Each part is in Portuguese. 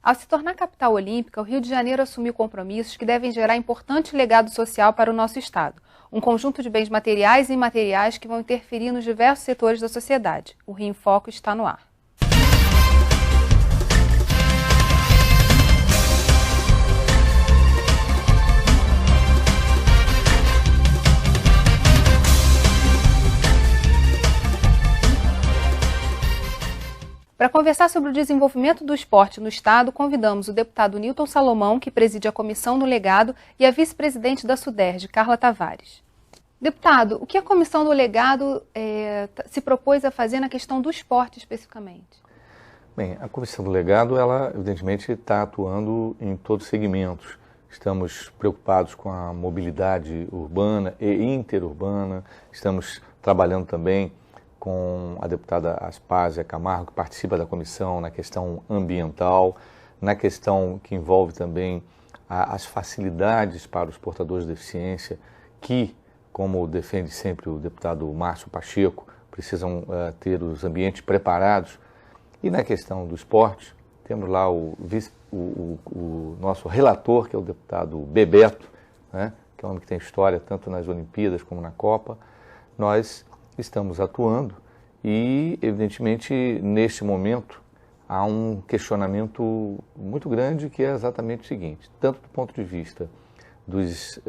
Ao se tornar capital olímpica, o Rio de Janeiro assumiu compromissos que devem gerar importante legado social para o nosso estado. Um conjunto de bens materiais e imateriais que vão interferir nos diversos setores da sociedade. O Rio em Foco está no ar. Para conversar sobre o desenvolvimento do esporte no estado, convidamos o deputado Nilton Salomão, que preside a Comissão do Legado, e a vice-presidente da SUDERJ, Carla Tavares. Deputado, o que a Comissão do Legado se propôs a fazer na questão do esporte especificamente? Bem, a Comissão do Legado, ela evidentemente está atuando em todos os segmentos. Estamos preocupados com a mobilidade urbana e interurbana, estamos trabalhando também com a deputada Aspásia Camargo, que participa da comissão na questão ambiental, na questão que envolve também as facilidades para os portadores de deficiência, que, como defende sempre o deputado Márcio Pacheco, precisam ter os ambientes preparados. E na questão do esporte, temos lá o nosso relator, que é o deputado Bebeto, né, que é um homem que tem história tanto nas Olimpíadas como na Copa. Nós estamos atuando e, evidentemente, neste momento, há um questionamento muito grande que é exatamente o seguinte, tanto do ponto de vista dos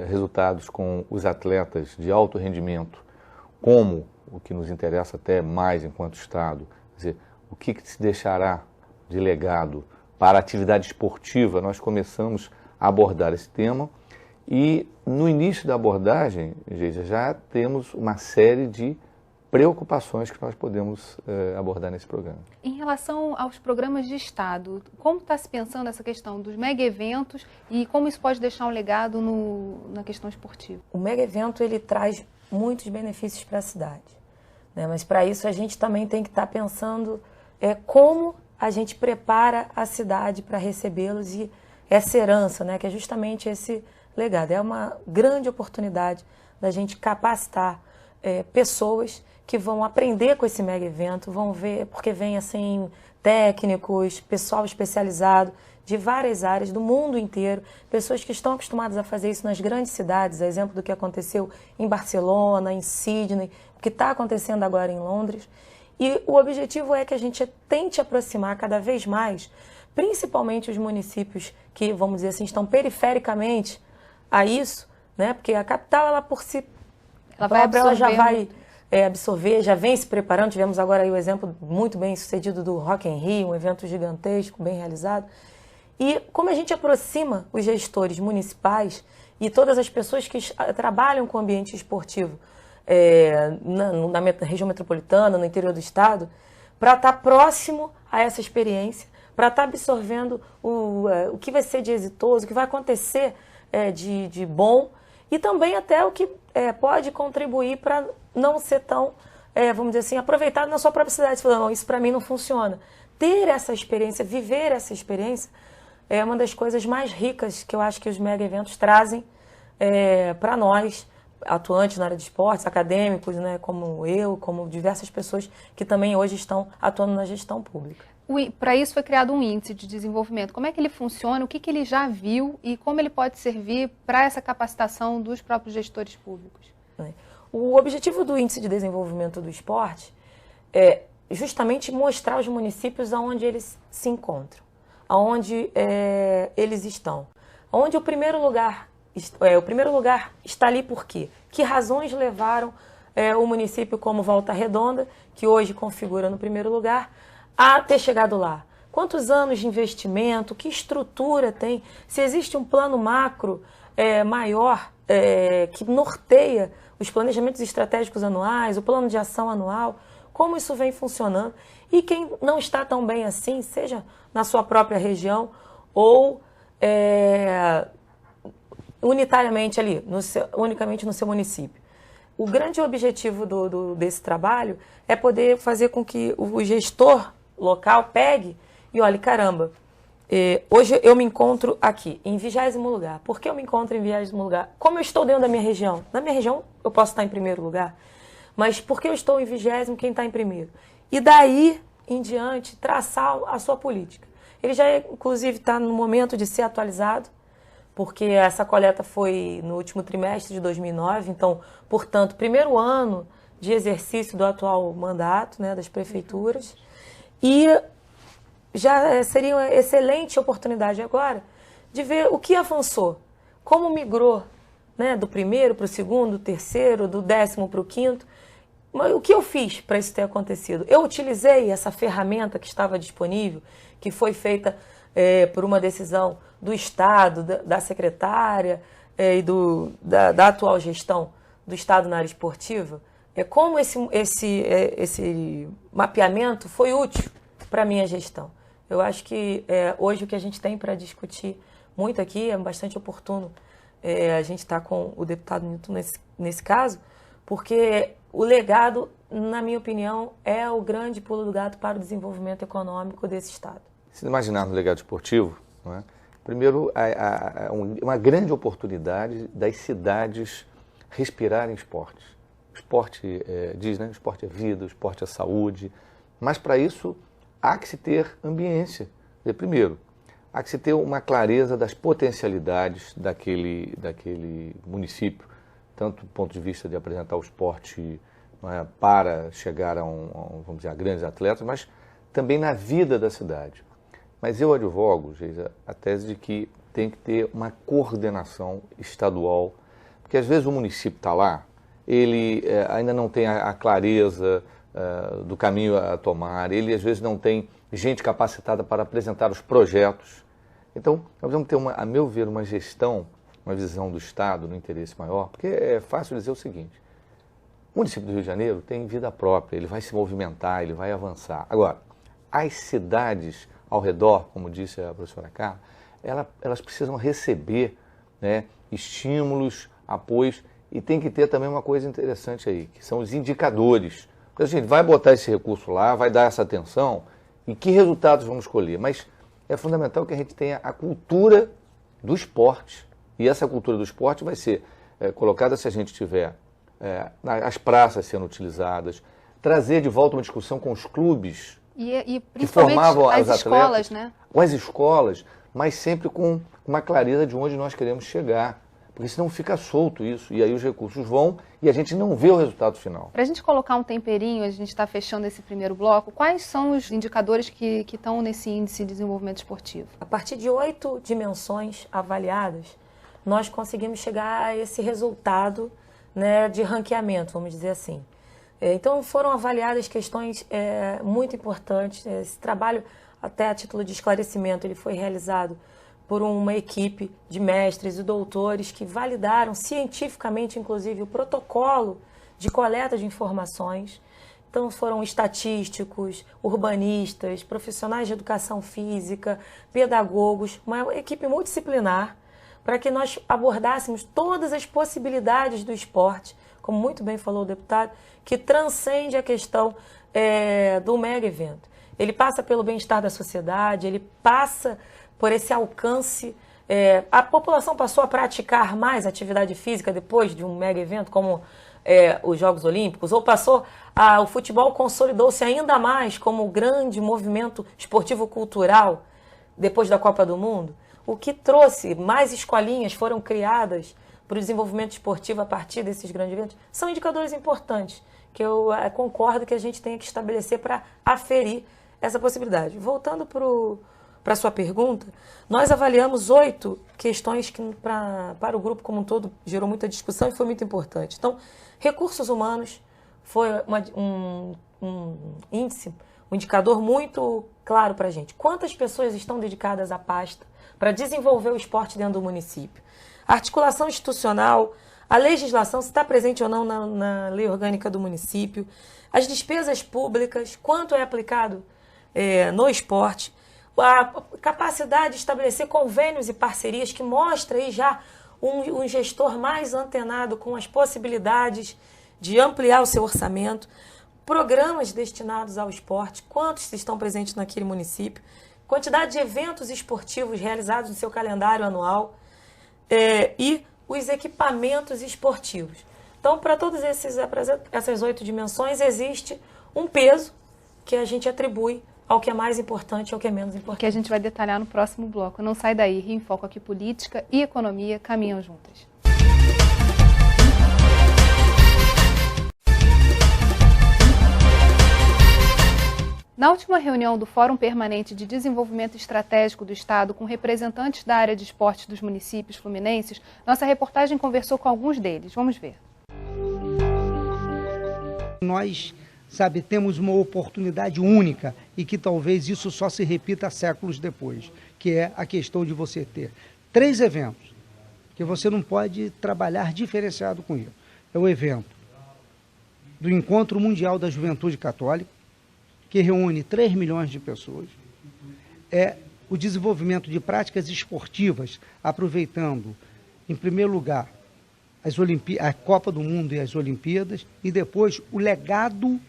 resultados com os atletas de alto rendimento, como o que nos interessa até mais enquanto Estado, quer dizer, o que se deixará de legado para a atividade esportiva. Nós começamos a abordar esse tema e no início da abordagem, Geisa, já temos uma série de preocupações que nós podemos abordar nesse programa. Em relação aos programas de Estado, como está se pensando essa questão dos mega-eventos e como isso pode deixar um legado na questão esportiva? O mega-evento ele traz muitos benefícios para a cidade, né? Mas para isso a gente também tem que estar pensando como a gente prepara a cidade para recebê-los e essa herança, né? Que é justamente esse legado. É uma grande oportunidade da gente capacitar pessoas que vão aprender com esse mega evento, vão ver, porque vem assim técnicos, pessoal especializado de várias áreas do mundo inteiro, pessoas que estão acostumadas a fazer isso nas grandes cidades, exemplo do que aconteceu em Barcelona, em Sydney, o que está acontecendo agora em Londres. E o objetivo é que a gente tente aproximar cada vez mais, principalmente os municípios que, vamos dizer assim, estão perifericamente a isso, né? Porque a capital, ela por si ela já vai absorver, já vem se preparando. Tivemos agora aí o exemplo muito bem sucedido do Rock in Rio, um evento gigantesco, bem realizado. E como a gente aproxima os gestores municipais e todas as pessoas que trabalham com o ambiente esportivo na região metropolitana, no interior do estado, para estar próximo a essa experiência, para estar absorvendo o que vai ser de exitoso, o que vai acontecer de bom, e também até o que pode contribuir para não ser tão, vamos dizer assim, aproveitado na sua própria cidade. Você fala, não, isso para mim não funciona. Ter essa experiência, viver essa experiência, é uma das coisas mais ricas que eu acho que os mega-eventos trazem para nós, atuantes na área de esportes, acadêmicos, né, como eu, como diversas pessoas que também hoje estão atuando na gestão pública. Para isso foi criado um índice de desenvolvimento. Como é que ele funciona, o que ele já viu e como ele pode servir para essa capacitação dos próprios gestores públicos? O objetivo do índice de desenvolvimento do esporte é justamente mostrar aos municípios aonde eles se encontram, aonde eles estão, onde o primeiro lugar está ali por quê? Que razões levaram o município como Volta Redonda, que hoje configura no primeiro lugar, a ter chegado lá? Quantos anos de investimento, que estrutura tem, se existe um plano macro maior que norteia os planejamentos estratégicos anuais, o plano de ação anual, como isso vem funcionando. E quem não está tão bem assim, seja na sua própria região ou unitariamente ali, unicamente no seu município. O grande objetivo desse trabalho é poder fazer com que o gestor local pegue e olhe, caramba, hoje eu me encontro aqui, em 20º lugar. Por que eu me encontro em 20º lugar? Como eu estou dentro da minha região? Na minha região eu posso estar em primeiro lugar, mas por que eu estou em 20º, quem está em primeiro? E daí em diante traçar a sua política. Ele já, inclusive, está no momento de ser atualizado, porque essa coleta foi no último trimestre de 2009, então, portanto, primeiro ano de exercício do atual mandato, né, das prefeituras, e já seria uma excelente oportunidade agora de ver o que avançou, como migrou, né, do primeiro para o segundo, do terceiro, do 10º para o 5º. Mas o que eu fiz para isso ter acontecido? Eu utilizei essa ferramenta que estava disponível, que foi feita por uma decisão do Estado, da secretária e da atual gestão do Estado na área esportiva. Como esse mapeamento foi útil para a minha gestão. Eu acho que hoje o que a gente tem para discutir muito aqui é bastante oportuno. A gente está com o deputado Newton nesse caso, porque o legado, na minha opinião, é o grande pulo do gato para o desenvolvimento econômico desse Estado. Se imaginar no legado esportivo, não é? Primeiro, uma grande oportunidade das cidades respirarem esportes. O esporte, diz, né? O esporte é vida, o esporte é saúde, mas para isso há que se ter ambiência. Primeiro, há que se ter uma clareza das potencialidades daquele município, tanto do ponto de vista de apresentar o esporte, não é, para chegar vamos dizer, a grandes atletas, mas também na vida da cidade. Mas eu advogo, Geisa, a tese de que tem que ter uma coordenação estadual, porque às vezes o município está lá, ele ainda não tem a clareza do caminho a tomar, ele às vezes não tem gente capacitada para apresentar os projetos. Então, nós vamos ter, a meu ver, uma gestão, uma visão do Estado no interesse maior, porque é fácil dizer o seguinte: o município do Rio de Janeiro tem vida própria, ele vai se movimentar, ele vai avançar. Agora, as cidades ao redor, como disse a professora Carla, elas precisam receber, né, estímulos, apoios, e tem que ter também uma coisa interessante aí, que são os indicadores. Então, a gente vai botar esse recurso lá, vai dar essa atenção, e que resultados vamos escolher? Mas é fundamental que a gente tenha a cultura do esporte, e essa cultura do esporte vai ser colocada se a gente tiver as praças sendo utilizadas, trazer de volta uma discussão com os clubes e que formavam as os atletas, escolas, né? Com as escolas, mas sempre com uma clareza de onde nós queremos chegar. Porque senão fica solto isso, e aí os recursos vão e a gente não vê o resultado final. Para a gente colocar um temperinho, a gente está fechando esse primeiro bloco, quais são os indicadores que estão nesse índice de desenvolvimento esportivo? A partir de 8 dimensões avaliadas, nós conseguimos chegar a esse resultado, né, de ranqueamento, vamos dizer assim. Então foram avaliadas questões muito importantes. Esse trabalho, até a título de esclarecimento, ele foi realizado por uma equipe de mestres e doutores que validaram cientificamente, inclusive, o protocolo de coleta de informações. Então foram estatísticos, urbanistas, profissionais de educação física, pedagogos, uma equipe multidisciplinar, para que nós abordássemos todas as possibilidades do esporte, como muito bem falou o deputado, que transcende a questão do mega evento. Ele passa pelo bem-estar da sociedade, ele passa por esse alcance. A população passou a praticar mais atividade física depois de um mega evento, como os Jogos Olímpicos, ou o futebol consolidou-se ainda mais como grande movimento esportivo-cultural depois da Copa do Mundo, o que trouxe mais escolinhas foram criadas para o desenvolvimento esportivo a partir desses grandes eventos. São indicadores importantes que eu concordo que a gente tenha que estabelecer para aferir essa possibilidade. Voltando para a sua pergunta, nós avaliamos 8 questões que para o grupo como um todo gerou muita discussão e foi muito importante. Então, recursos humanos foi um índice, um indicador muito claro para a gente. Quantas pessoas estão dedicadas à pasta para desenvolver o esporte dentro do município? A articulação institucional, a legislação, se está presente ou não na lei orgânica do município, as despesas públicas, quanto é aplicado no esporte, a capacidade de estabelecer convênios e parcerias que mostra aí já um gestor mais antenado com as possibilidades de ampliar o seu orçamento, programas destinados ao esporte, quantos estão presentes naquele município, quantidade de eventos esportivos realizados no seu calendário anual e os equipamentos esportivos. Então, para todas essas 8 dimensões, existe um peso que a gente atribui ao que é mais importante e ao que é menos importante. Que a gente vai detalhar no próximo bloco. Não sai daí, Rio em Foco aqui, política e economia caminham juntas. Na última reunião do Fórum Permanente de Desenvolvimento Estratégico do Estado, com representantes da área de esportes dos municípios fluminenses, nossa reportagem conversou com alguns deles. Vamos ver. Nós, temos uma oportunidade única e que talvez isso só se repita séculos depois, que é a questão de você ter 3 eventos, que você não pode trabalhar diferenciado com isso. É o evento do Encontro Mundial da Juventude Católica, que reúne 3 milhões de pessoas. É o desenvolvimento de práticas esportivas, aproveitando, em primeiro lugar, a Copa do Mundo e as Olimpíadas, e depois o legado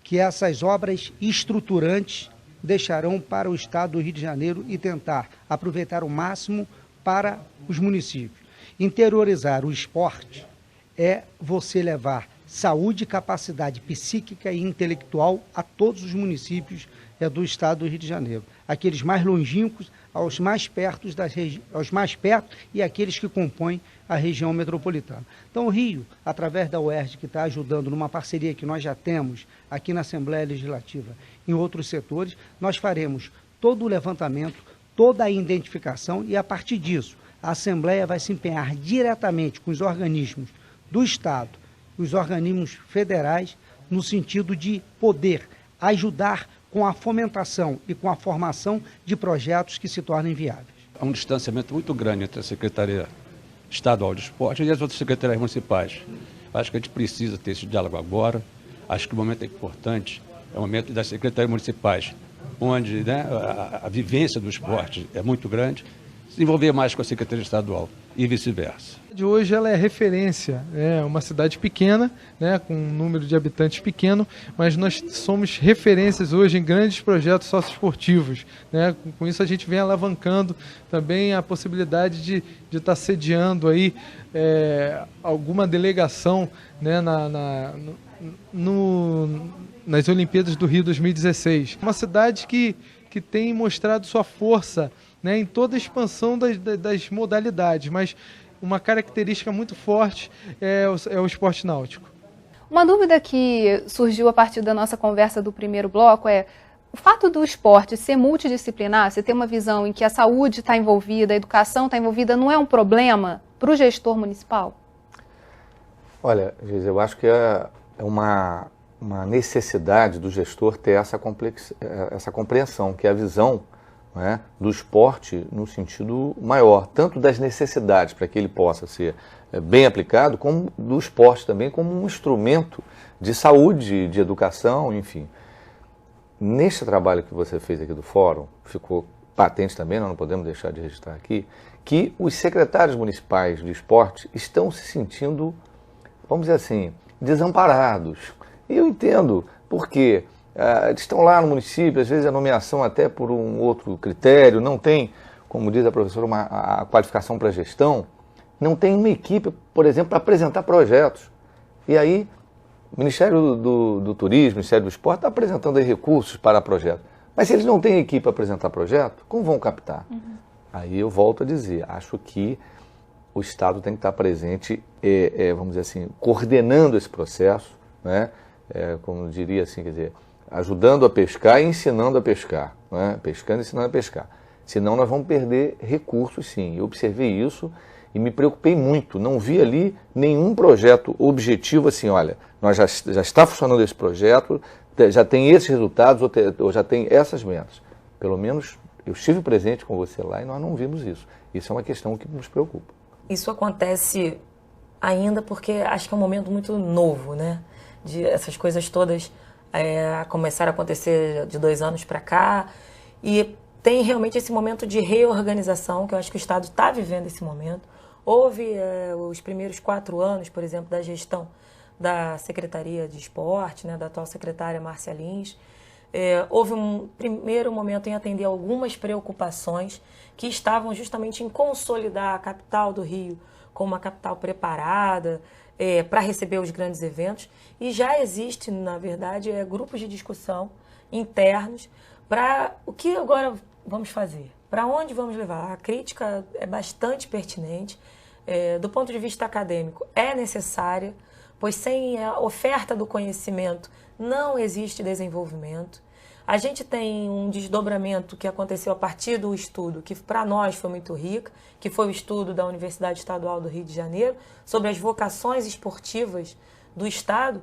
que essas obras estruturantes deixarão para o Estado do Rio de Janeiro e tentar aproveitar o máximo para os municípios. Interiorizar o esporte é você levar saúde e capacidade psíquica e intelectual a todos os municípios do Estado do Rio de Janeiro. Aqueles mais longínquos aos mais perto e aqueles que compõem a região metropolitana. Então o Rio, através da UERJ, que está ajudando numa parceria que nós já temos aqui na Assembleia Legislativa, em outros setores, nós faremos todo o levantamento, toda a identificação e a partir disso a Assembleia vai se empenhar diretamente com os organismos do Estado, os organismos federais, no sentido de poder ajudar com a fomentação e com a formação de projetos que se tornem viáveis. Há um distanciamento muito grande entre a Secretaria Estadual de Esporte e as outras secretarias municipais. Acho que a gente precisa ter esse diálogo agora. Acho que o momento é importante, é o momento das secretarias municipais, onde a vivência do esporte é muito grande, se envolver mais com a Secretaria Estadual e vice-versa. Hoje ela é referência, é uma cidade pequena, com um número de habitantes pequeno, mas nós somos referências hoje em grandes projetos socioesportivos. Com isso a gente vem alavancando também a possibilidade de estar sediando aí, alguma delegação nas Olimpíadas do Rio 2016. Uma cidade que tem mostrado sua força em toda a expansão das modalidades, mas uma característica muito forte é o esporte náutico. Uma dúvida que surgiu a partir da nossa conversa do primeiro bloco é o fato do esporte ser multidisciplinar, você ter uma visão em que a saúde está envolvida, a educação está envolvida, não é um problema para o gestor municipal? Olha, Geise, eu acho que é uma necessidade do gestor ter essa compreensão, que é a visão do esporte no sentido maior, tanto das necessidades para que ele possa ser bem aplicado, como do esporte também como um instrumento de saúde, de educação, enfim. Neste trabalho que você fez aqui do Fórum, ficou patente também, nós não podemos deixar de registrar aqui, que os secretários municipais de esporte estão se sentindo, vamos dizer assim, desamparados. E eu entendo por quê. Estão lá no município, às vezes a nomeação até por um outro critério, não tem, como diz a professora, a qualificação para gestão, não tem uma equipe, por exemplo, para apresentar projetos. E aí, o Ministério do Turismo, o Ministério do Esporte está apresentando aí recursos para projetos. Mas se eles não têm equipe para apresentar projeto, como vão captar? Uhum. Aí eu volto a dizer, acho que o Estado tem que estar presente, vamos dizer assim, coordenando esse processo, como diria assim, quer dizer, ajudando a pescar e ensinando a pescar, pescando e ensinando a pescar. Senão nós vamos perder recursos, sim. Eu observei isso e me preocupei muito. Não vi ali nenhum projeto objetivo assim, olha, nós já está funcionando esse projeto, já tem esses resultados ou já tem essas metas. Pelo menos eu estive presente com você lá e nós não vimos isso. Isso é uma questão que nos preocupa. Isso acontece ainda porque acho que é um momento muito novo, de essas coisas todas começaram a acontecer de 2 anos para cá e tem realmente esse momento de reorganização que eu acho que o Estado está vivendo esse momento. Houve os primeiros 4 anos, por exemplo, da gestão da Secretaria de Esporte, da atual secretária Márcia Lins. Houve um primeiro momento em atender algumas preocupações que estavam justamente em consolidar a capital do Rio como uma capital preparada para receber os grandes eventos. E já existe, na verdade, grupos de discussão internos para o que agora vamos fazer, para onde vamos levar. A crítica é bastante pertinente, do ponto de vista acadêmico é necessária, pois sem a oferta do conhecimento não existe desenvolvimento. A gente tem um desdobramento que aconteceu a partir do estudo, que para nós foi muito rico, que foi o estudo da Universidade Estadual do Rio de Janeiro, sobre as vocações esportivas do Estado.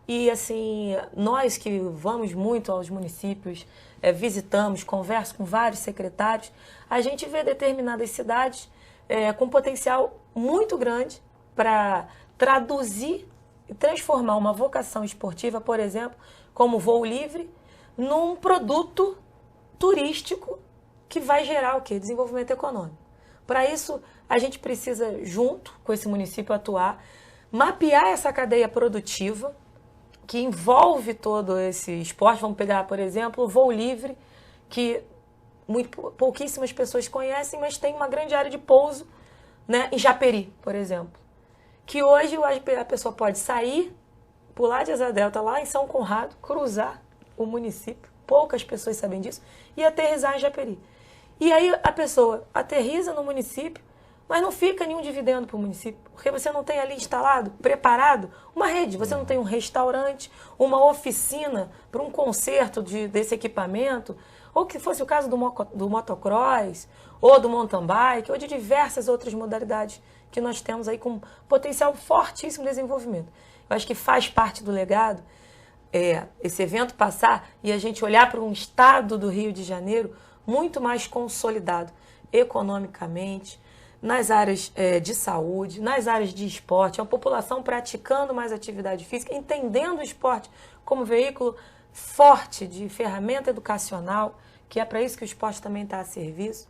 E assim, nós que vamos muito aos municípios, visitamos, converso com vários secretários, a gente vê determinadas cidades com potencial muito grande para traduzir e transformar uma vocação esportiva, por exemplo, como voo livre, num produto turístico que vai gerar o quê? Desenvolvimento econômico. Para isso, a gente precisa, junto com esse município, atuar, mapear essa cadeia produtiva que envolve todo esse esporte. Vamos pegar, por exemplo, o voo livre, que pouquíssimas pessoas conhecem, mas tem uma grande área de pouso, né, em Japeri, por exemplo. Que hoje a pessoa pode sair, pular de Asa Delta lá em São Conrado, cruzar o município, poucas pessoas sabem disso, e aterrissar em Japeri. E aí a pessoa aterriza no município, mas não fica nenhum dividendo para o município, porque você não tem ali instalado, preparado, uma rede, você não tem um restaurante, uma oficina para um conserto desse equipamento, ou que fosse o caso do motocross, ou do mountain bike, ou de diversas outras modalidades que nós temos aí com potencial fortíssimo de desenvolvimento. Eu acho que faz parte do legado esse evento passar e a gente olhar para um estado do Rio de Janeiro muito mais consolidado economicamente, nas áreas de saúde, nas áreas de esporte, a população praticando mais atividade física, entendendo o esporte como veículo forte de ferramenta educacional, que é para isso que o esporte também está a serviço.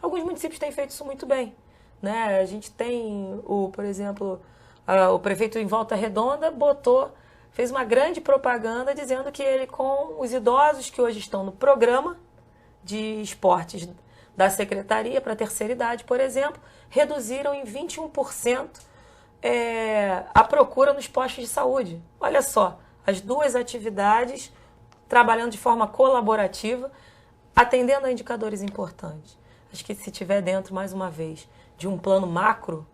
Alguns municípios têm feito isso muito bem, né? A gente tem, por exemplo, o prefeito em Volta Redonda fez uma grande propaganda dizendo que ele, com os idosos que hoje estão no programa de esportes da Secretaria para a terceira idade, por exemplo, reduziram em 21% a procura nos postos de saúde. Olha só, as duas atividades trabalhando de forma colaborativa, atendendo a indicadores importantes. Acho que se tiver dentro, mais uma vez, de um plano macro,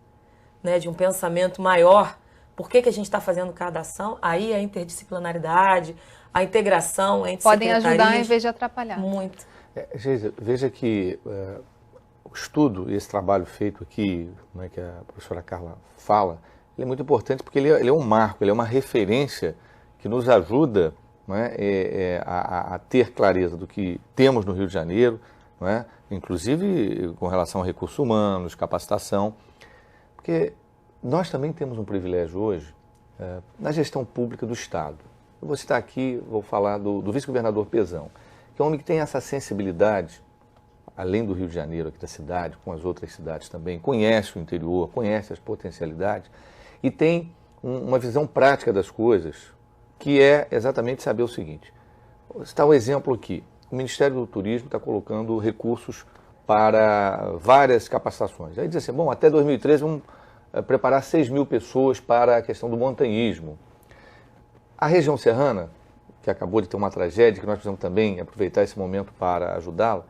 né, de um pensamento maior, por que a gente está fazendo cada ação, aí a interdisciplinaridade, a integração entre podem ajudar em vez de atrapalhar. Muito. Geisa, veja que o estudo e esse trabalho feito aqui, né, que a professora Carla fala, ele é muito importante porque ele é um marco, ele é uma referência que nos ajuda, né, a ter clareza do que temos no Rio de Janeiro, né, inclusive com relação a recursos humanos, capacitação, porque nós também temos um privilégio hoje na gestão pública do Estado. Eu vou citar aqui, vou falar do vice-governador Pezão, que é um homem que tem essa sensibilidade, além do Rio de Janeiro, aqui da cidade, com as outras cidades também, conhece o interior, conhece as potencialidades e tem uma visão prática das coisas, que é exatamente saber o seguinte. Está o exemplo aqui. O Ministério do Turismo está colocando recursos para várias capacitações. Aí diz assim, bom, até 2013 vamos preparar 6 mil pessoas para a questão do montanhismo. A região serrana, que acabou de ter uma tragédia, que nós precisamos também aproveitar esse momento para ajudá-la,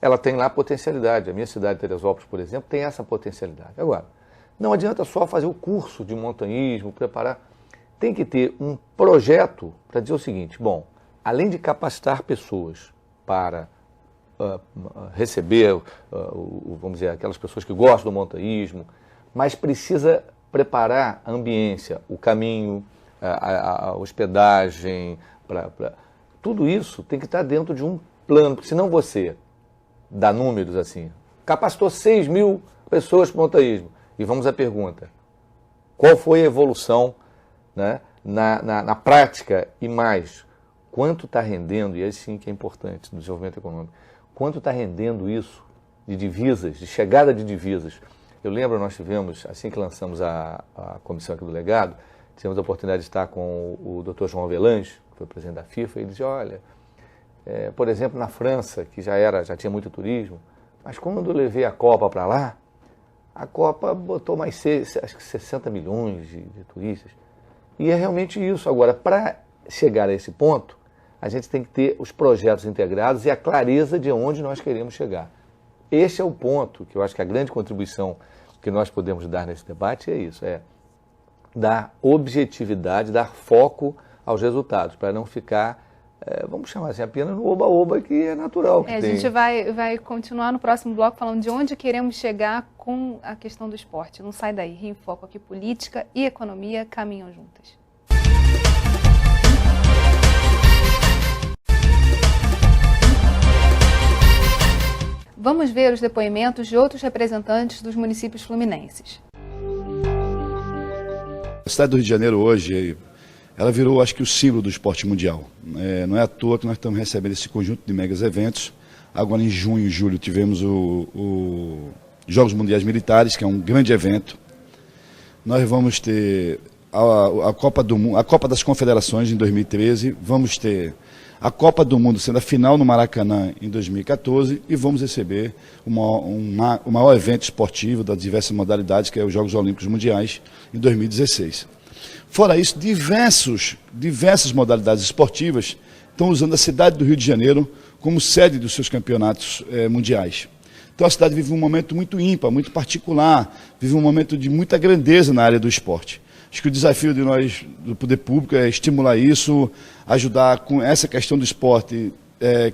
ela tem lá potencialidade. A minha cidade, Teresópolis, por exemplo, tem essa potencialidade. Agora, não adianta só fazer o curso de montanhismo, preparar. Tem que ter um projeto para dizer o seguinte, bom, além de capacitar pessoas para receber, vamos dizer, aquelas pessoas que gostam do montanhismo, mas precisa preparar a ambiência, o caminho, a hospedagem, tudo isso tem que estar dentro de um plano, porque senão você dá números assim, capacitou 6 mil pessoas para o montanhismo, e vamos à pergunta, qual foi a evolução, né, na prática e mais, quanto está rendendo, e aí sim que é importante no desenvolvimento econômico, quanto está rendendo isso de divisas, de chegada de divisas. Eu lembro, nós tivemos, assim que lançamos a comissão aqui do legado, tivemos a oportunidade de estar com o Dr. João Avelange, que foi presidente da FIFA, e ele dizia, olha, por exemplo, na França, que já tinha muito turismo, mas quando eu levei a Copa para lá, a Copa botou mais, acho que 60 milhões de turistas. E é realmente isso. Agora, para chegar a esse ponto, a gente tem que ter os projetos integrados e a clareza de onde nós queremos chegar. Este é o ponto que eu acho que a grande contribuição que nós podemos dar nesse debate é isso, é dar objetividade, dar foco aos resultados, para não ficar, vamos chamar assim, apenas no oba-oba, que é natural. Que a tem. gente vai continuar no próximo bloco falando de onde queremos chegar com a questão do esporte. Não sai daí, Rio em Foco aqui, política e economia caminham juntas. Vamos ver os depoimentos de outros representantes dos municípios fluminenses. A cidade do Rio de Janeiro hoje, ela virou, acho que, o símbolo do esporte mundial. Não é à toa que nós estamos recebendo esse conjunto de megas eventos. Agora em junho e julho tivemos o Jogos Mundiais Militares, que é um grande evento. Nós vamos ter a Copa do Mundo, a Copa das Confederações em 2013, vamos ter a Copa do Mundo sendo a final no Maracanã em 2014 e vamos receber o maior evento esportivo das diversas modalidades, que é os Jogos Olímpicos Mundiais, em 2016. Fora isso, diversas modalidades esportivas estão usando a cidade do Rio de Janeiro como sede dos seus campeonatos mundiais. Então a cidade vive um momento muito ímpar, muito particular, vive um momento de muita grandeza na área do esporte. Acho que o desafio de nós, do poder público, é estimular isso, ajudar com essa questão do esporte,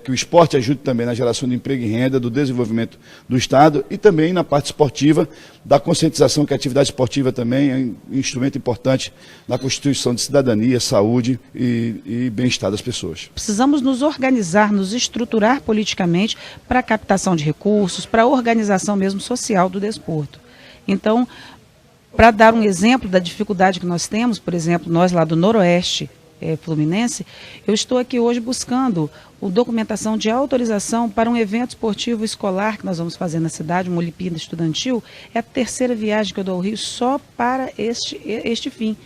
que o esporte ajude também na geração de emprego e renda, do desenvolvimento do Estado e também na parte esportiva, da conscientização, que a atividade esportiva também é um instrumento importante na constituição de cidadania, saúde e bem-estar das pessoas. Precisamos nos organizar, nos estruturar politicamente para a captação de recursos, para a organização mesmo social do desporto. Então, para dar um exemplo da dificuldade que nós temos, por exemplo, nós lá do Noroeste Fluminense, eu estou aqui hoje buscando a documentação de autorização para um evento esportivo escolar que nós vamos fazer na cidade, uma Olimpíada Estudantil. É a terceira viagem que eu dou ao Rio só para este fim.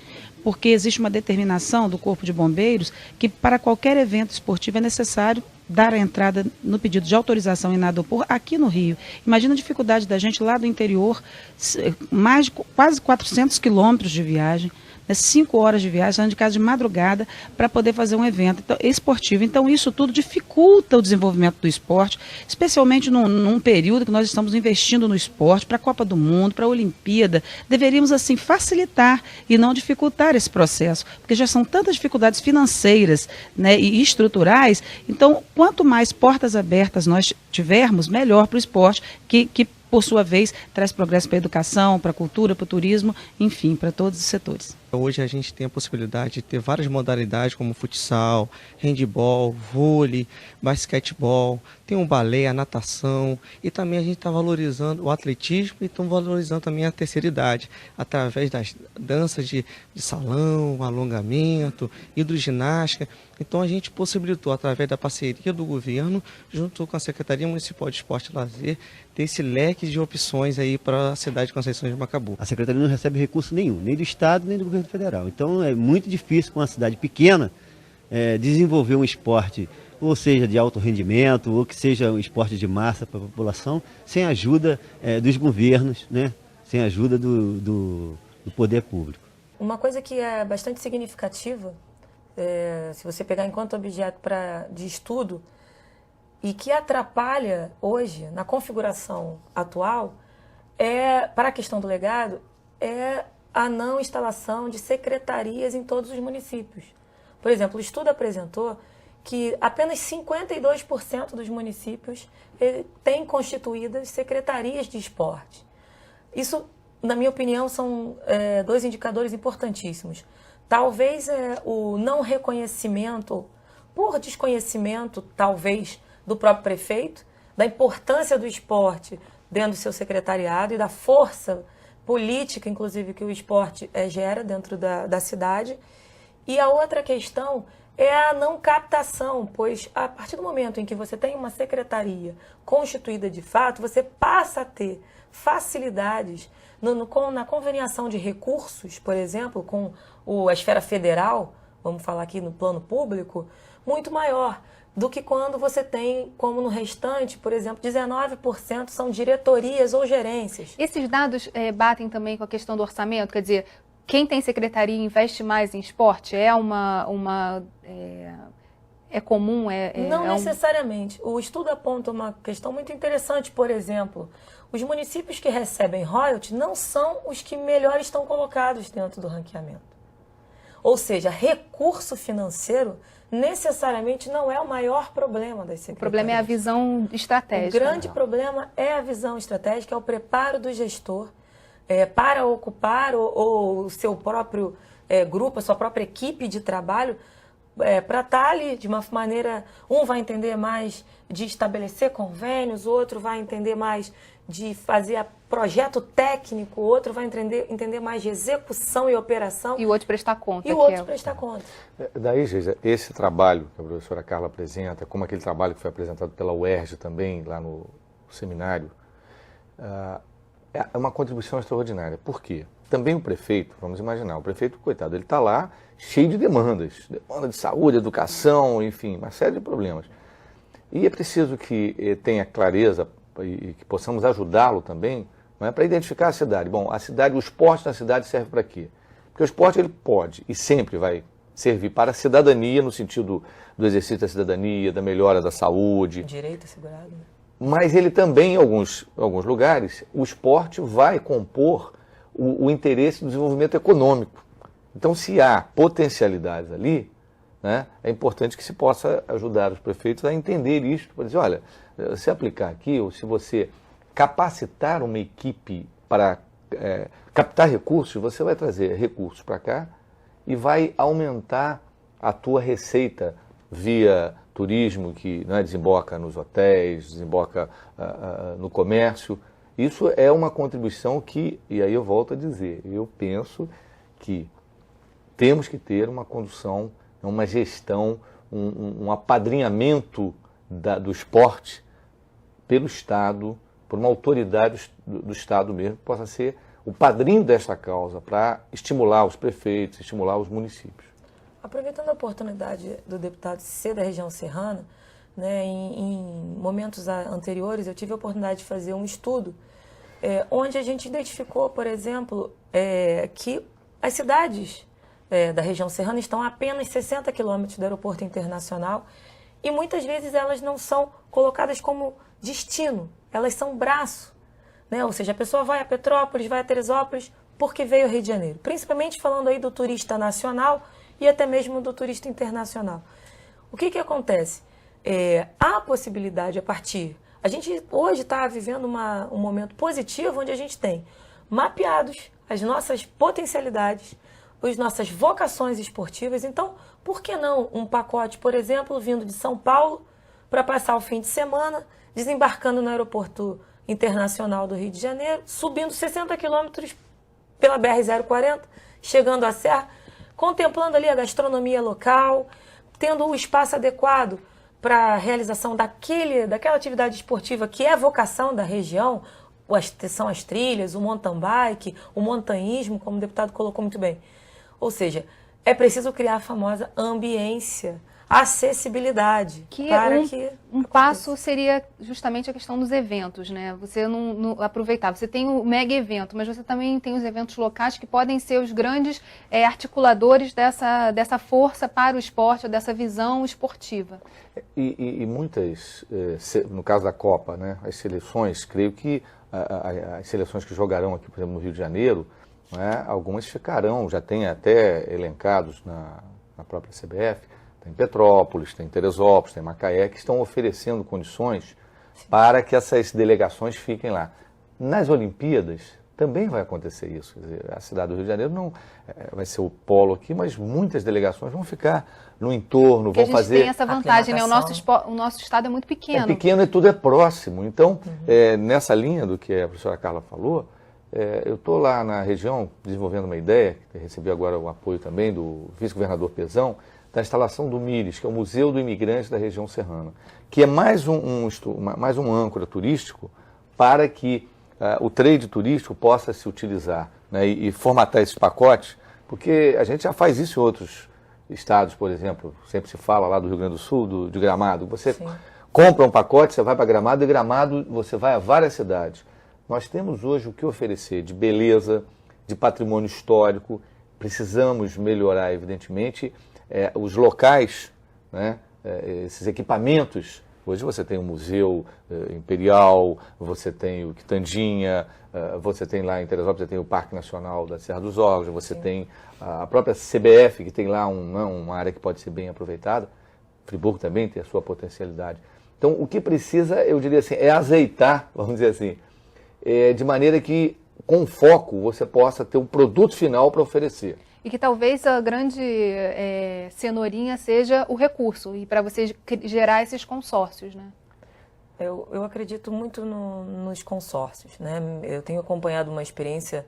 Porque existe uma determinação do Corpo de Bombeiros que para qualquer evento esportivo é necessário dar a entrada no pedido de autorização em Nadopor aqui no Rio. Imagina a dificuldade da gente lá do interior, quase 400 quilômetros de viagem, 5 horas de viagem, saindo de casa de madrugada para poder fazer um evento esportivo. Então isso tudo dificulta o desenvolvimento do esporte, especialmente num período que nós estamos investindo no esporte, para a Copa do Mundo, para a Olimpíada. Deveríamos assim facilitar e não dificultar esse processo, porque já são tantas dificuldades financeiras, né, e estruturais. Então, quanto mais portas abertas nós tivermos, melhor para o esporte, que por sua vez, traz progresso para a educação, para a cultura, para o turismo, enfim, para todos os setores. Hoje a gente tem a possibilidade de ter várias modalidades como futsal, handebol, vôlei, basquetebol, tem o balé, a natação e também a gente está valorizando o atletismo e estamos valorizando também a terceira idade, através das danças de salão, alongamento, hidroginástica. Então a gente possibilitou, através da parceria do governo, junto com a Secretaria Municipal de Esporte e Lazer, ter esse leque de opções aí para a cidade de Conceição de Macabu. A Secretaria não recebe recurso nenhum, nem do Estado, nem do governo federal. Então é muito difícil com uma cidade pequena desenvolver um esporte, ou seja, de alto rendimento, ou que seja um esporte de massa para a população, sem a ajuda dos governos, né? Sem a ajuda do poder público. Uma coisa que é bastante significativa, se você pegar enquanto objeto de estudo, e que atrapalha hoje, na configuração atual, para a questão do legado, é a não instalação de secretarias em todos os municípios. Por exemplo, o estudo apresentou que apenas 52% dos municípios têm constituídas secretarias de esporte. Isso, na minha opinião, são 2 indicadores importantíssimos. Talvez o não reconhecimento, por desconhecimento, talvez, do próprio prefeito, da importância do esporte dentro do seu secretariado e da força política, inclusive, que o esporte gera dentro da cidade. E a outra questão é a não captação, pois a partir do momento em que você tem uma secretaria constituída de fato, você passa a ter facilidades na conveniação de recursos, por exemplo, com a esfera federal, vamos falar aqui no plano público, muito maior do que quando você tem, como no restante, por exemplo, 19% são diretorias ou gerências. Esses dados batem também com a questão do orçamento, quer dizer, quem tem secretaria investe mais em esporte? É comum? Não necessariamente. O estudo aponta uma questão muito interessante, por exemplo, os municípios que recebem royalties não são os que melhor estão colocados dentro do ranqueamento. Ou seja, recurso financeiro necessariamente não é o maior problema das secretarias. O problema é a visão estratégica. O grande problema é a visão estratégica, é o preparo do gestor para ocupar o seu próprio grupo, a sua própria equipe de trabalho, para estar ali de uma maneira... Um vai entender mais de estabelecer convênios, o outro vai entender mais de fazer projeto técnico, o outro vai entender mais de execução e operação. E o outro prestar conta. E o outro prestar conta. Daí, Geisa, esse trabalho que a professora Carla apresenta, como aquele trabalho que foi apresentado pela UERJ também, lá no seminário, é uma contribuição extraordinária. Por quê? Também o prefeito, vamos imaginar, o prefeito, coitado, ele está lá cheio de demandas. Demanda de saúde, educação, enfim, uma série de problemas. E é preciso que tenha clareza e que possamos ajudá-lo também, não é, para identificar a cidade. Bom, a cidade, o esporte na cidade serve para quê? Porque o esporte ele pode e sempre vai servir para a cidadania, no sentido do exercício da cidadania, da melhora da saúde. Direito assegurado, né? Mas ele também, em alguns lugares, o esporte vai compor o interesse do desenvolvimento econômico. Então, se há potencialidades ali, né, é importante que se possa ajudar os prefeitos a entender isto, para dizer, olha, se aplicar aqui, ou se você capacitar uma equipe para captar recursos, você vai trazer recursos para cá e vai aumentar a tua receita via turismo, que desemboca nos hotéis, desemboca no comércio. Isso é uma contribuição que, e aí eu volto a dizer, eu penso que temos que ter uma condução, uma gestão, um apadrinhamento do esporte pelo Estado, por uma autoridade do Estado mesmo, que possa ser o padrinho desta causa para estimular os prefeitos, estimular os municípios. Aproveitando a oportunidade do deputado ser da região serrana, né, em momentos anteriores eu tive a oportunidade de fazer um estudo onde a gente identificou, por exemplo, que as cidades da região serrana estão a apenas 60 quilômetros do aeroporto internacional e muitas vezes elas não são colocadas como destino, elas são braço, né? Ou seja, a pessoa vai a Petrópolis, vai a Teresópolis porque veio ao Rio de Janeiro, principalmente falando aí do turista nacional e até mesmo do turista internacional. O que acontece? Há a possibilidade a gente hoje está vivendo um momento positivo onde a gente tem mapeados as nossas potencialidades, as nossas vocações esportivas. Então, por que não um pacote, por exemplo, vindo de São Paulo para passar o fim de semana, desembarcando no aeroporto internacional do Rio de Janeiro, subindo 60 quilômetros pela BR-040, chegando à Serra, contemplando ali a gastronomia local, tendo o espaço adequado para a realização daquela atividade esportiva que é a vocação da região, são as trilhas, o mountain bike, o montanhismo, como o deputado colocou muito bem. Ou seja, é preciso criar a famosa ambiência, acessibilidade. Um passo seria justamente a questão dos eventos, né? Você não aproveitar. Você tem o mega evento, mas você também tem os eventos locais que podem ser os grandes articuladores dessa força para o esporte, ou dessa visão esportiva. E muitas, no caso da Copa, né, as seleções, creio que as seleções que jogarão aqui, por exemplo, no Rio de Janeiro, né, algumas ficarão, já tem até elencados na própria CBF, tem Petrópolis, tem Teresópolis, tem Macaé, que estão oferecendo condições para que essas delegações fiquem lá. Nas Olimpíadas também vai acontecer isso. Quer dizer, a cidade do Rio de Janeiro não vai ser o polo aqui, mas muitas delegações vão ficar no entorno, vão fazer... A gente tem essa vantagem, né? O nosso estado é muito pequeno. É pequeno e tudo é próximo. Então, nessa linha do que a professora Carla falou, eu estou lá na região desenvolvendo uma ideia, que recebi agora o apoio também do vice-governador Pezão, da instalação do MIRES, que é o Museu do Imigrante da região serrana, que é mais um âncora turístico para que o trade turístico possa se utilizar, né, e formatar esses pacotes, porque a gente já faz isso em outros estados, por exemplo, sempre se fala lá do Rio Grande do Sul, de Gramado, você compra um pacote, você vai para Gramado, e Gramado você vai a várias cidades. Nós temos hoje o que oferecer de beleza, de patrimônio histórico, precisamos melhorar, evidentemente, os locais, né, esses equipamentos. Hoje você tem o Museu Imperial, você tem o Quitandinha, você tem lá em Teresópolis, você tem o Parque Nacional da Serra dos Órgãos, você tem a própria CBF, que tem lá uma área que pode ser bem aproveitada. Friburgo também tem a sua potencialidade. Então, o que precisa, eu diria assim, é azeitar, vamos dizer assim, de maneira que, com foco, você possa ter um produto final para oferecer. E que talvez a grande cenourinha seja o recurso, e para você gerar esses consórcios, né? Eu acredito muito nos consórcios, né? Eu tenho acompanhado uma experiência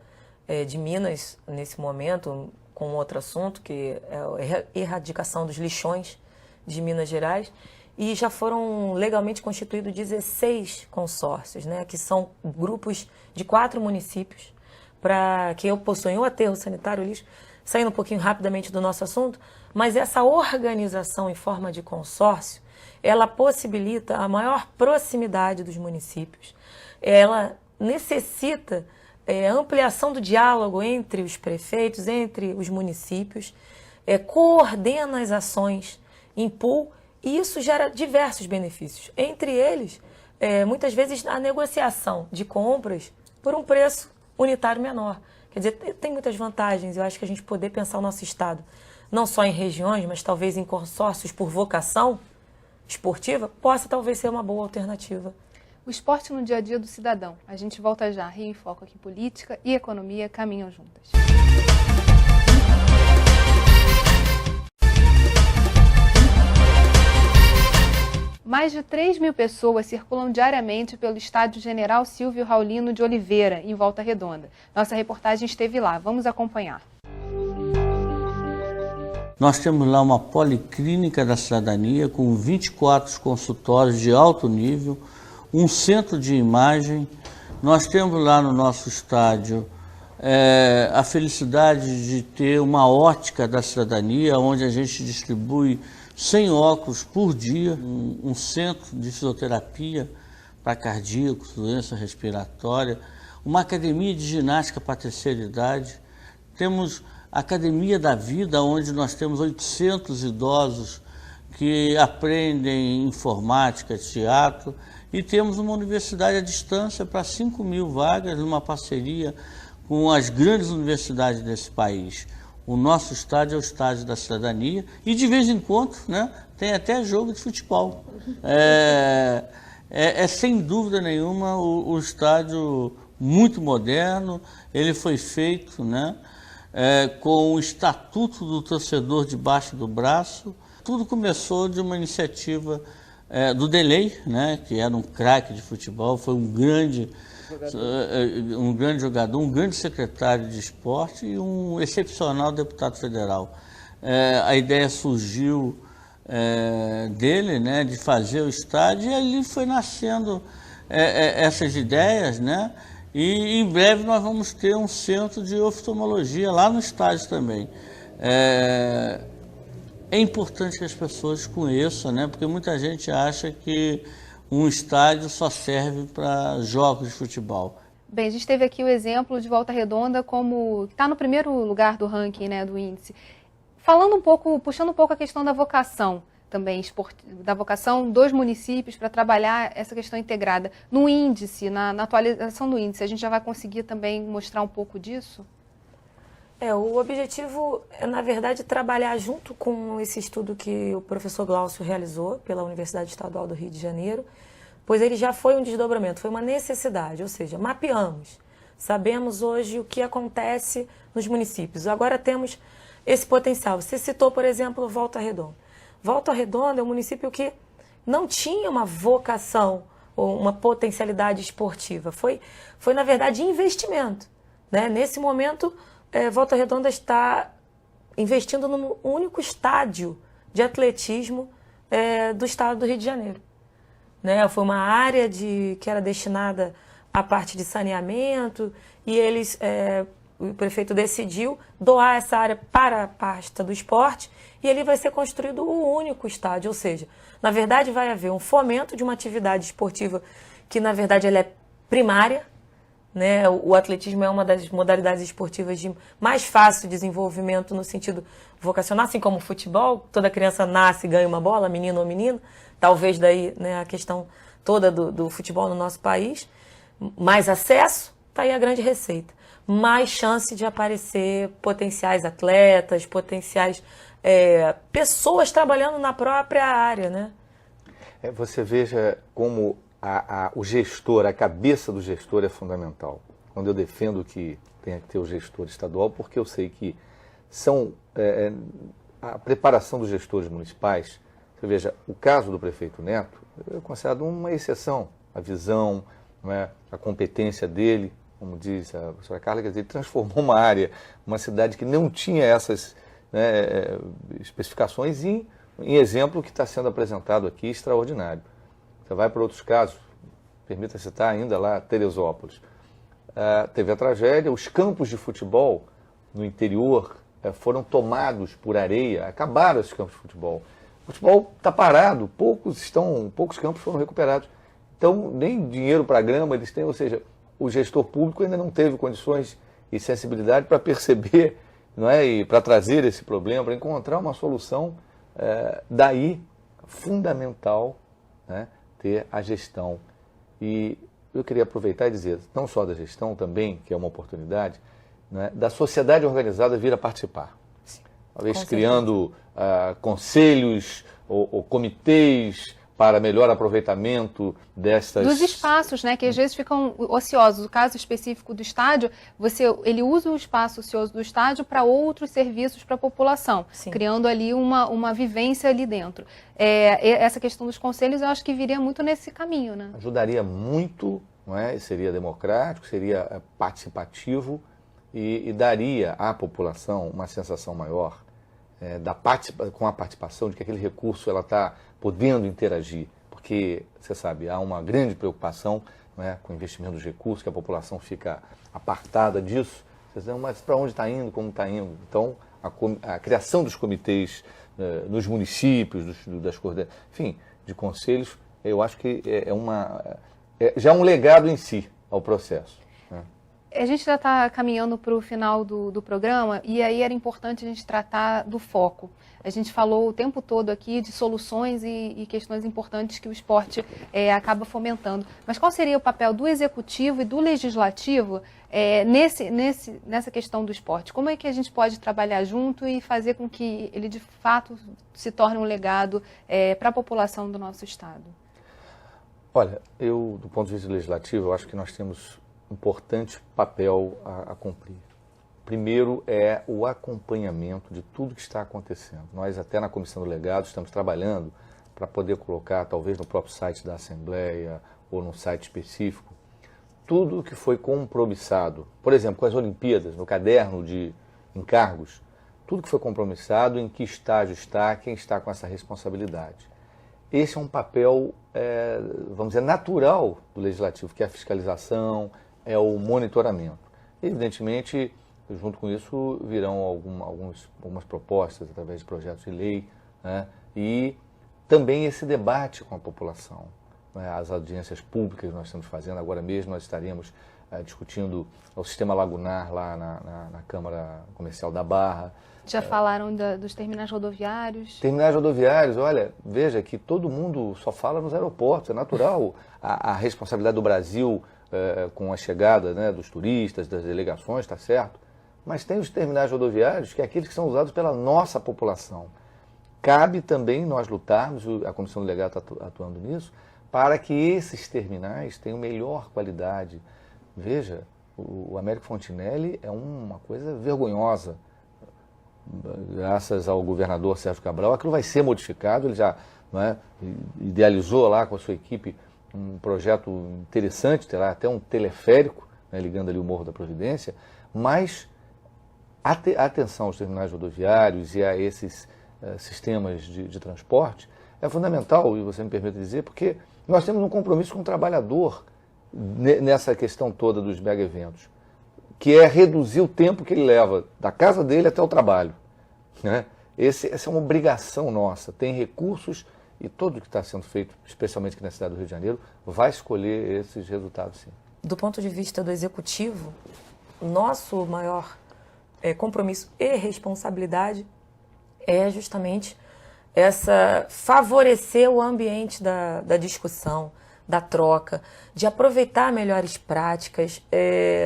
de Minas nesse momento, com outro assunto, que é a erradicação dos lixões de Minas Gerais, e já foram legalmente constituídos 16 consórcios, né? Que são grupos de 4 municípios, para que possuem o aterro sanitário, o lixo. Saindo um pouquinho rapidamente do nosso assunto, mas essa organização em forma de consórcio, ela possibilita a maior proximidade dos municípios. Ela necessita ampliação do diálogo entre os prefeitos, entre os municípios, coordena as ações em pool, e isso gera diversos benefícios. Entre eles, muitas vezes, a negociação de compras por um preço unitário menor. Quer dizer, tem muitas vantagens. Eu acho que a gente poder pensar o nosso estado, não só em regiões, mas talvez em consórcios por vocação esportiva, possa talvez ser uma boa alternativa. O esporte no dia a dia do cidadão. A gente volta já. Rio em Foco aqui, política e economia caminham juntas. Mais de 3.000 pessoas circulam diariamente pelo estádio General Silvio Raulino de Oliveira, em Volta Redonda. Nossa reportagem esteve lá. Vamos acompanhar. Nós temos lá uma policlínica da cidadania com 24 consultórios de alto nível, um centro de imagem. Nós temos lá no nosso estádio a felicidade de ter uma ótica da cidadania, onde a gente distribui 100 óculos por dia, um centro de fisioterapia para cardíacos, doença respiratória, uma academia de ginástica para a terceira idade. Temos a Academia da Vida, onde nós temos 800 idosos que aprendem informática, teatro, e temos uma universidade à distância para 5.000 vagas, numa parceria com as grandes universidades desse país. O nosso estádio é o estádio da cidadania e, de vez em quando, né, tem até jogo de futebol. Sem dúvida nenhuma o estádio muito moderno. Ele foi feito, né, com o estatuto do torcedor debaixo do braço. Tudo começou de uma iniciativa do Delay, né, que era um craque de futebol, foi um grande jogador, um grande secretário de esporte e um excepcional deputado federal. A ideia surgiu dele, né, de fazer o estádio, e ali foi nascendo essas ideias, né, e em breve nós vamos ter um centro de oftalmologia lá no estádio também. É importante que as pessoas conheçam, né, porque muita gente acha que um estádio só serve para jogos de futebol. Bem, a gente teve aqui o exemplo de Volta Redonda como está no primeiro lugar do ranking, né, do índice. Falando um pouco, puxando um pouco a questão da vocação também, da vocação dos municípios para trabalhar essa questão integrada. No índice, na atualização do índice, a gente já vai conseguir também mostrar um pouco disso? O objetivo é, na verdade, trabalhar junto com esse estudo que o professor Glaucio realizou pela Universidade Estadual do Rio de Janeiro, pois ele já foi um desdobramento, foi uma necessidade, ou seja, mapeamos, sabemos hoje o que acontece nos municípios. Agora temos esse potencial. Você citou, por exemplo, Volta Redonda. Volta Redonda é um município que não tinha uma vocação ou uma potencialidade esportiva. Foi na verdade, investimento, né? Nesse momento, Volta Redonda está investindo no único estádio de atletismo do estado do Rio de Janeiro. Né? Foi uma área que era destinada à parte de saneamento e o prefeito decidiu doar essa área para a pasta do esporte e ali vai ser construído o único estádio, ou seja, na verdade vai haver um fomento de uma atividade esportiva que na verdade ela é primária, né? O atletismo é uma das modalidades esportivas de mais fácil desenvolvimento no sentido vocacional, assim como o futebol. Toda criança nasce e ganha uma bola, menino ou menino. Talvez daí, né, a questão toda do futebol no nosso país. Mais acesso, está aí a grande receita. Mais chance de aparecer potenciais atletas, potenciais pessoas trabalhando na própria área, né? Você veja como o gestor, a cabeça do gestor é fundamental. Quando eu defendo que tenha que ter o gestor estadual, porque eu sei que a preparação dos gestores municipais, você veja, o caso do prefeito Neto, eu considero uma exceção. A visão, não é, a competência dele, como diz a professora Carla, quer dizer, ele transformou uma área, uma cidade que não tinha essas, né, especificações em exemplo que está sendo apresentado aqui, extraordinário. Você vai para outros casos, permita citar ainda lá Teresópolis. Teve a tragédia, os campos de futebol no interior foram tomados por areia, acabaram esses campos de futebol. O futebol está parado, poucos campos foram recuperados. Então, nem dinheiro para grama eles têm, ou seja, o gestor público ainda não teve condições e sensibilidade para perceber, não é, e para trazer esse problema, para encontrar uma solução. Daí, fundamental, né, ter a gestão. E eu queria aproveitar e dizer, não só da gestão também, que é uma oportunidade, né, da sociedade organizada vir a participar. Talvez criando conselhos ou comitês para melhor aproveitamento dos espaços, né, que às vezes ficam ociosos. O caso específico do estádio, ele usa o espaço ocioso do estádio para outros serviços para a população, sim, criando ali uma vivência ali dentro. Essa questão dos conselhos, eu acho que viria muito nesse caminho, né? Ajudaria muito, não é? Seria democrático, seria participativo e daria à população uma sensação maior com a participação de que aquele recurso ela está podendo interagir, porque, você sabe, há uma grande preocupação, não é, com o investimento dos recursos, que a população fica apartada disso. Vocês dizem, mas para onde está indo, como está indo? Então, a criação dos comitês nos municípios, das coordenações, enfim, de conselhos, eu acho que já é um legado em si ao processo. A gente já está caminhando para o final do programa e aí era importante a gente tratar do foco. A gente falou o tempo todo aqui de soluções e questões importantes que o esporte acaba fomentando. Mas qual seria o papel do executivo e do legislativo nessa questão do esporte? Como é que a gente pode trabalhar junto e fazer com que ele de fato se torne um legado para a população do nosso estado? Olha, do ponto de vista legislativo, eu acho que nós temos importante papel a cumprir. Primeiro é o acompanhamento de tudo que está acontecendo. Nós até na Comissão do Legado estamos trabalhando para poder colocar, talvez no próprio site da Assembleia ou num site específico, tudo que foi compromissado. Por exemplo, com as Olimpíadas, no caderno de encargos, tudo que foi compromissado, em que estágio está, quem está com essa responsabilidade. Esse é um papel, vamos dizer, natural do Legislativo, que é a fiscalização, é o monitoramento. Evidentemente, junto com isso, virão algumas propostas através de projetos de lei, né? E também esse debate com a população. Né? As audiências públicas que nós estamos fazendo, agora mesmo nós estaremos discutindo o sistema lagunar lá na Câmara Comercial da Barra. Já falaram dos terminais rodoviários? Terminais rodoviários, olha, veja que todo mundo só fala nos aeroportos, é natural a responsabilidade do Brasil com a chegada, né, dos turistas, das delegações, está certo, mas tem os terminais rodoviários, que é aqueles que são usados pela nossa população. Cabe também nós lutarmos, a Comissão do Legado está atuando nisso, para que esses terminais tenham melhor qualidade. Veja, o Américo Fontinelli é uma coisa vergonhosa. Graças ao governador Sérgio Cabral, aquilo vai ser modificado, ele já, não é, idealizou lá com a sua equipe um projeto interessante, terá até um teleférico, né, ligando ali o Morro da Providência, mas atenção aos terminais rodoviários e a esses sistemas de transporte é fundamental, e você me permite dizer, porque nós temos um compromisso com o trabalhador nessa questão toda dos mega eventos, que é reduzir o tempo que ele leva da casa dele até o trabalho. Né? Essa é uma obrigação nossa, tem recursos e tudo que está sendo feito, especialmente aqui na cidade do Rio de Janeiro, vai escolher esses resultados sim. do ponto de vista do Executivo, nosso maior compromisso e responsabilidade é justamente favorecer o ambiente da discussão, da troca, de aproveitar melhores práticas.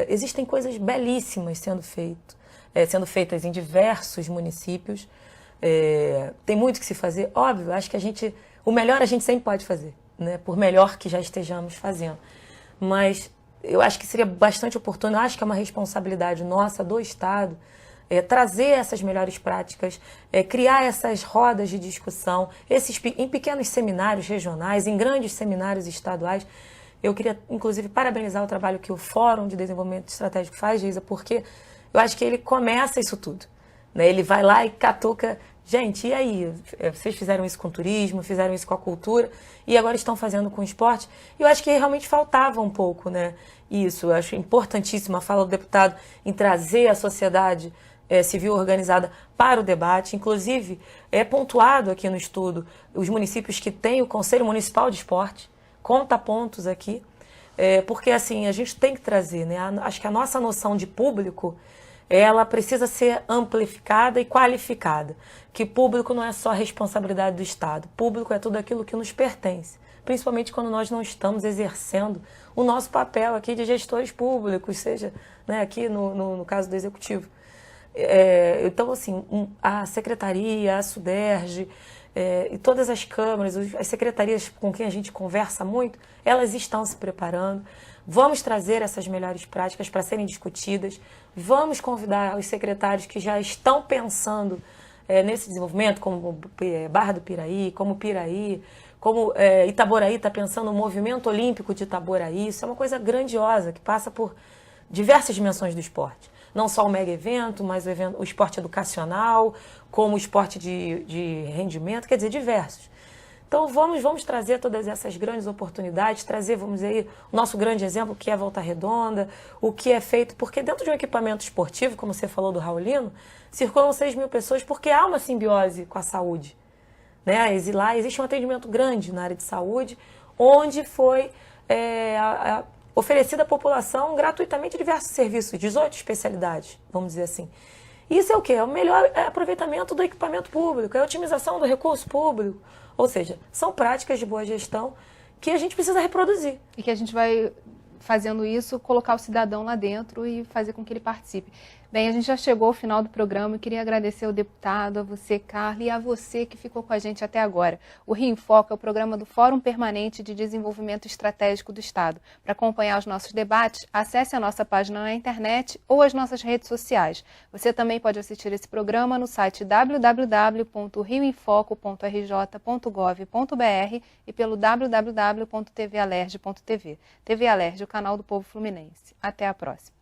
Existem coisas belíssimas sendo feitas em diversos municípios. Tem muito que se fazer, óbvio, acho que o melhor a gente sempre pode fazer, né? Por melhor que já estejamos fazendo. Mas eu acho que seria bastante oportuno, eu acho que é uma responsabilidade nossa do Estado, trazer essas melhores práticas, criar essas rodas de discussão, em pequenos seminários regionais, em grandes seminários estaduais. Eu queria, inclusive, parabenizar o trabalho que o Fórum de Desenvolvimento Estratégico faz, Geisa, porque eu acho que ele começa isso tudo, né? Ele vai lá e catuca, gente, e aí? Vocês fizeram isso com o turismo, fizeram isso com a cultura, e agora estão fazendo com o esporte. E eu acho que realmente faltava um pouco, né? Isso, eu acho importantíssima a fala do deputado em trazer a sociedade civil organizada para o debate. Inclusive, é pontuado aqui no estudo os municípios que têm o Conselho Municipal de Esporte, conta pontos aqui, porque assim, a gente tem que trazer, né? Acho que a nossa noção de público, ela precisa ser amplificada e qualificada. Que público não é só responsabilidade do Estado, público é tudo aquilo que nos pertence, principalmente quando nós não estamos exercendo o nosso papel aqui de gestores públicos, seja, né, aqui no caso do Executivo. Então, assim, a Secretaria, a SUDERJ, e todas as câmaras, as secretarias com quem a gente conversa muito, elas estão se preparando. Vamos trazer essas melhores práticas para serem discutidas. Vamos convidar os secretários que já estão pensando nesse desenvolvimento, como Barra do Piraí, como Piraí, como Itaboraí está pensando no movimento olímpico de Itaboraí. Isso é uma coisa grandiosa, que passa por diversas dimensões do esporte. Não só o mega evento, mas o esporte educacional, como o esporte de rendimento, quer dizer, diversos. Então vamos trazer todas essas grandes oportunidades, trazer, vamos dizer, o nosso grande exemplo, que é a Volta Redonda, o que é feito, porque dentro de um equipamento esportivo, como você falou do Raulino, circulam 6.000 pessoas, porque há uma simbiose com a saúde, né? Lá existe um atendimento grande na área de saúde, onde foi oferecida à população gratuitamente diversos serviços, 18 especialidades, vamos dizer assim. Isso é o quê? É o melhor aproveitamento do equipamento público, é a otimização do recurso público. Ou seja, são práticas de boa gestão que a gente precisa reproduzir. E que a gente vai, fazendo isso, colocar o cidadão lá dentro e fazer com que ele participe. Bem, a gente já chegou ao final do programa e queria agradecer ao deputado, a você, Carla, e a você que ficou com a gente até agora. O Rio em Foco é o programa do Fórum Permanente de Desenvolvimento Estratégico do Estado. Para acompanhar os nossos debates, acesse a nossa página na internet ou as nossas redes sociais. Você também pode assistir esse programa no site www.rioemfoco.rj.gov.br e pelo www.tvalerj.tv. TV Alerj, o canal do povo fluminense. Até a próxima.